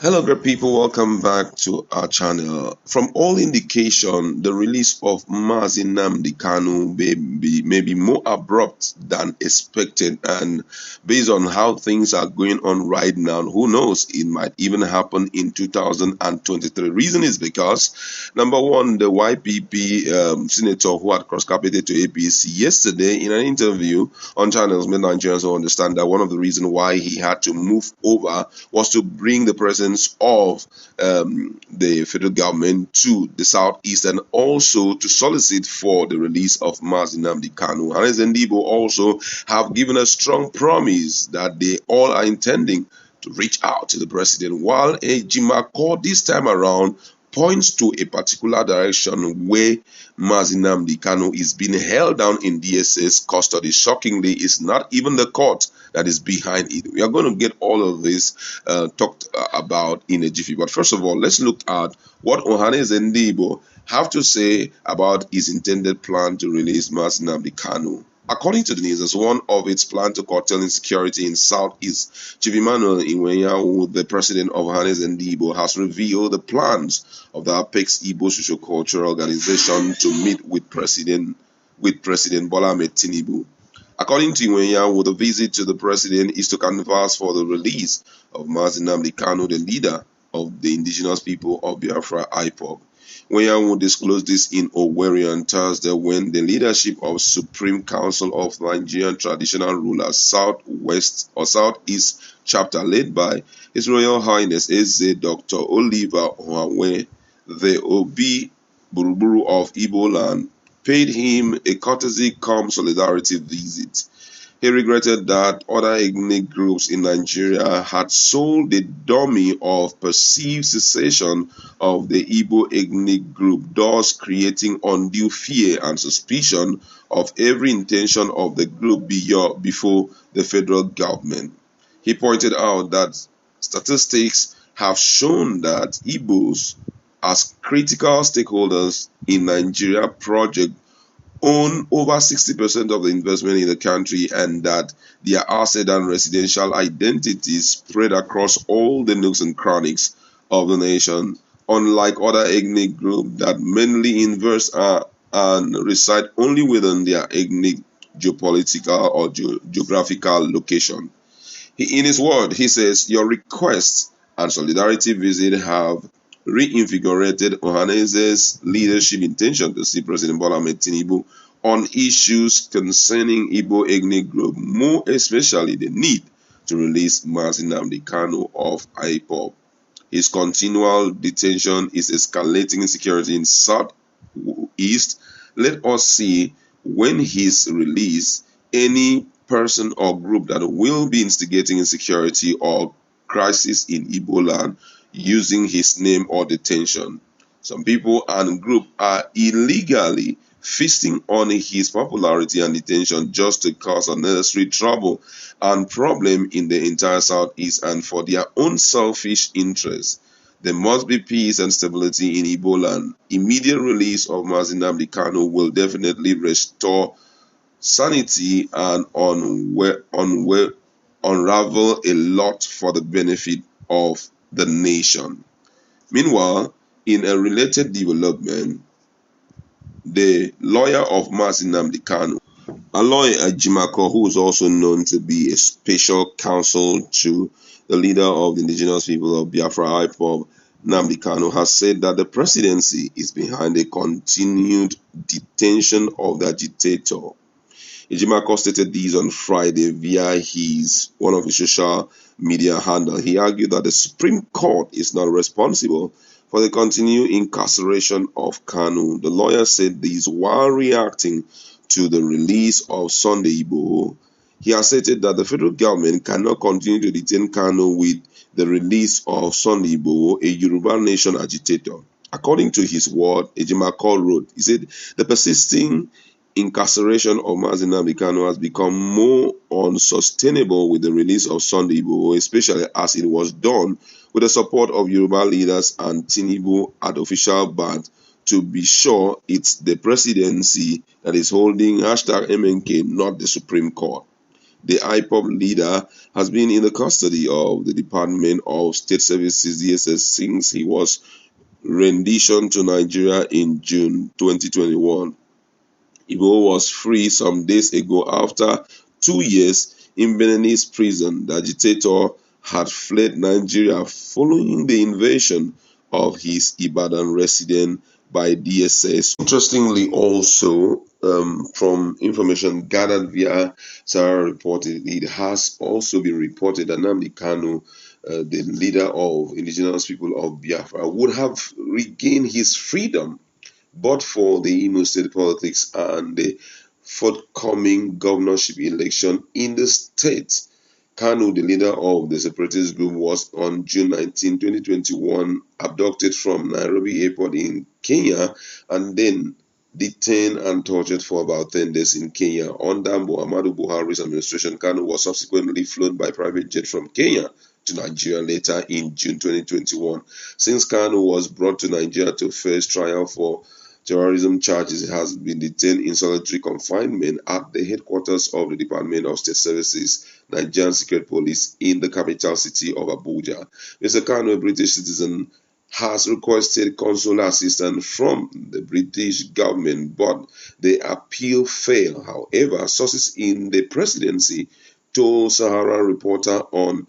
Hello, great people. Welcome back to our channel. From all indication, the release of Nnamdi Kanu may be more abrupt than expected, and based on how things are going on right now, who knows? It might even happen in 2023. Reason is because number one, the YPP senator who had cross-carpeted to APC yesterday in an interview on channels made Nigerians understand that one of the reasons why he had to move over was to bring the presence of the federal government to the southeast and also to solicit for the release of Nnamdi Kanu. Ohanaeze Ndigbo also have given a strong promise that they all are intending to reach out to the president, while Ejimako this time around points to a particular direction where Nnamdi Kanu is being held down in DSS custody. Shockingly, it's not even the court that is behind it. We are going to get all of this talked about in a jiffy. But first of all, let's look at what Ohanaeze Ndigbo have to say about his intended plan to release Nnamdi Kanu. According to the news, as one of its plans to curtail insecurity in Southeast, Chief Emmanuel Iwenyawu, the president of Ohanaeze Ndigbo, has revealed the plans of the Apex Igbo Socio-Cultural Organization to meet with President Bola Ahmed Tinubu. According to Iwenyawu, the visit to the president is to canvass for the release of Nnamdi Kanu, the leader of the indigenous people of Biafra IPOB. Iwenyawu disclosed this in Owerri on Thursday when the leadership of Supreme Council of Nigerian Traditional Rulers Southwest or Southeast chapter led by His Royal Highness Eze Dr. Oliver Ohawe, the Obi Buruburu of Igbo land, paid him a courtesy cum solidarity visit. He regretted that other ethnic groups in Nigeria had sold the dummy of perceived secession of the Igbo ethnic group, thus creating undue fear and suspicion of every intention of the group before the federal government. He pointed out that statistics have shown that Igbos, as critical stakeholders in Nigeria project, own over 60% of the investment in the country, and that their asset and residential identities spread across all the nooks and crannies of the nation, unlike other ethnic groups that mainly invest and reside only within their ethnic geopolitical or geographical location. In his word, he says, your request and solidarity visit have reinvigorated Ohanese's leadership intention to see President Bola Ahmed Tinubu on issues concerning Igbo ethnic group, more especially the need to release Nnamdi Kanu of IPOB. His continual detention is escalating insecurity in Southeast. Let us see when he's released any person or group that will be instigating insecurity or crisis in Igbo land using his name or detention. Some people and group are illegally feasting on his popularity and detention just to cause unnecessary trouble and problem in the entire Southeast and for their own selfish interests. There must be peace and stability in Igbo land. Immediate release of Nnamdi Kanu will definitely restore sanity and unravel a lot for the benefit of the nation. Meanwhile, in a related development, the lawyer of Nnamdi Kanu, Aloy Ajimako, who is also known to be a special counsel to the leader of the indigenous people of Biafra IPOB, Nnamdi Kanu, has said that the presidency is behind a continued detention of the agitator. Ejimako stated this on Friday via one of his social media handle. He argued that the Supreme Court is not responsible for the continued incarceration of Kanu. The lawyer said this while reacting to the release of Sunday Igboho. He asserted that the federal government cannot continue to detain Kanu with the release of Sunday Igboho, a Yoruba nation agitator. According to his word, Ejimako wrote, he said, the persisting incarceration of Nnamdi Kanu has become more unsustainable with the release of Sunday Igboho, especially as it was done with the support of Yoruba leaders and Tinubu at official bat. To be sure, it's the presidency that is holding #MNK, not the Supreme Court. The IPOB leader has been in the custody of the Department of State Services (DSS) since he was rendition to Nigeria in June 2021. Igbo was free some days ago after 2 years in Benin's prison. The agitator had fled Nigeria following the invasion of his Ibadan residence by DSS. Interestingly, also, from information gathered via Sarah reported, it has also been reported that Nnamdi Kanu, the leader of indigenous people of Biafra, would have regained his freedom but for the Imo state politics and the forthcoming governorship election in the state. Kanu, the leader of the separatist group, was on June 19, 2021 abducted from Nairobi airport in Kenya and then detained and tortured for about 10 days in Kenya. Under Muhammadu Buhari's administration, Kanu was subsequently flown by private jet from Kenya to Nigeria later in June 2021. Since Kanu was brought to Nigeria to face trial for terrorism charges, he has been detained in solitary confinement at the headquarters of the Department of State Services, Nigerian Secret Police, in the capital city of Abuja. Mr. Kanu, a British citizen, has requested consular assistance from the British government, but the appeal failed. However, sources in the presidency told Sahara Reporter on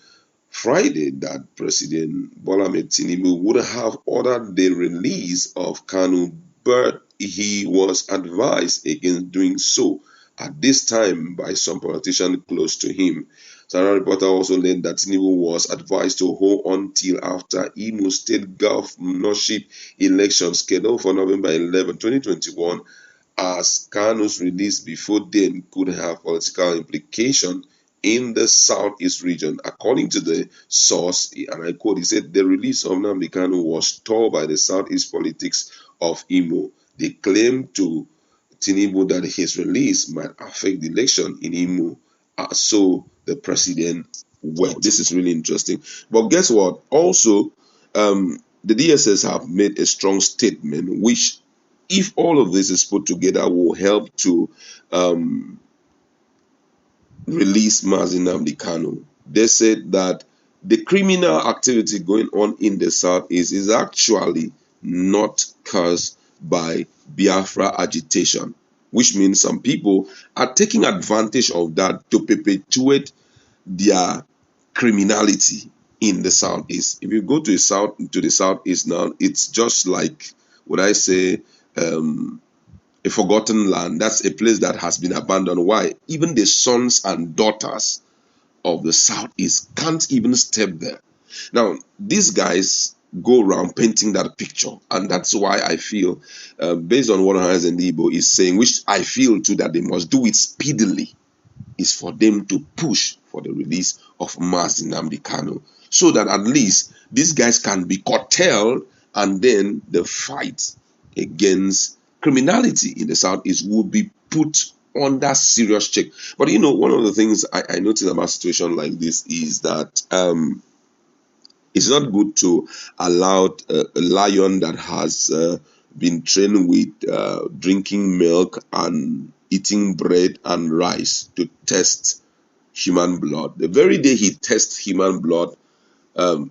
Friday that President Bola Ahmed Tinubu would have ordered the release of Kanu, but he was advised against doing so at this time by some politicians close to him. Sarah Reporter also learned that Tinubu was advised to hold on till after Imo State governorship election scheduled for November 11, 2021, as Kanu's release before then could have political implications in the southeast region. According to the source, and I quote, he said the release of Nnamdi Kanu was stalled by the southeast politics of Imo. They claimed to Tinubu that his release might affect the election in Imo, so the president went. This is really interesting. But guess what? Also, the DSS have made a strong statement, which, if all of this is put together, will help to release Nnamdi Kanu. They said that the criminal activity going on in the southeast is actually not caused by Biafra agitation, which means some people are taking advantage of that to perpetuate their criminality in the southeast. If you go to the southeast now, it's just like, would I say, a forgotten land. That's a place that has been abandoned. Why? Even the sons and daughters of the southeast can't even step there. Now, these guys go around painting that picture, and that's why I feel, based on what Ohanaeze Ndigbo is saying, which I feel too that they must do it speedily, is for them to push for the release of Nnamdi Kanu, so that at least these guys can be curtailed, and then the fight against criminality in the southeast will be put under serious check. But one of the things I notice about a situation like this is that it's not good to allow a lion that has been trained with drinking milk and eating bread and rice to test human blood. The very day he tests human blood,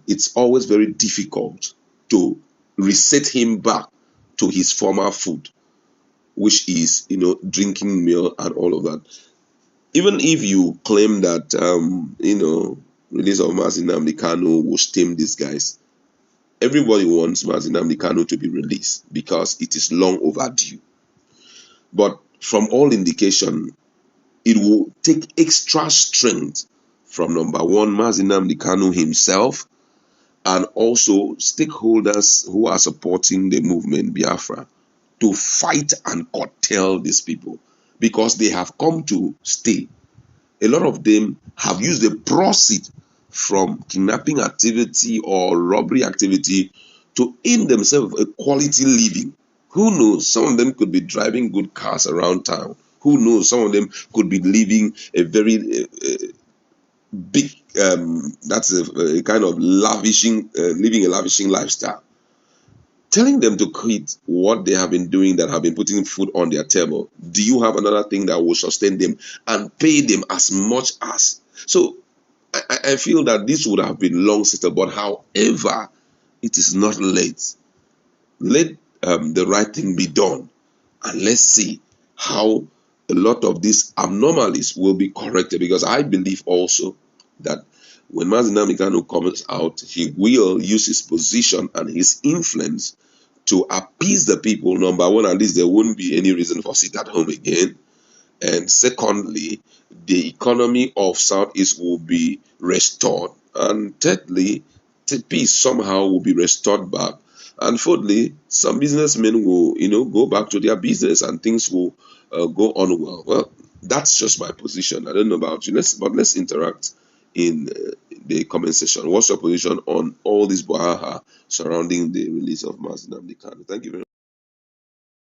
it's always very difficult to reset him back to his former food, which is, drinking milk and all of that. Even if you claim that, release of Nnamdi Kanu will stem these guys, everybody wants Nnamdi Kanu to be released because it is long overdue. But from all indication, it will take extra strength from number one, Nnamdi Kanu himself, and also stakeholders who are supporting the movement Biafra, to fight and curtail these people, because they have come to stay. A lot of them have used the proceeds from kidnapping activity or robbery activity to earn themselves a quality living. Who knows? Some of them could be driving good cars around town. Who knows? Some of them could be living a very big, that's a kind of living a lavishing lifestyle. telling them to quit what they have been doing that have been putting food on their table? Do you have another thing that will sustain them and pay them as much as? So I feel that this would have been long settled, but however, it is not late. Let the right thing be done, and let's see how a lot of these abnormalities will be corrected. Because I believe also that when Nnamdi Kanu comes out, he will use his position and his influence to appease the people. Number one, at least there won't be any reason for sit at home again. And secondly, the economy of Southeast will be restored. And thirdly, peace somehow will be restored back. And fourthly, some businessmen will, go back to their business and things will go on well. Well, that's just my position. I don't know about you. Let's interact in the comment section. What's your position on all this brouhaha surrounding the release of Nnamdi Kanu? Thank you very much.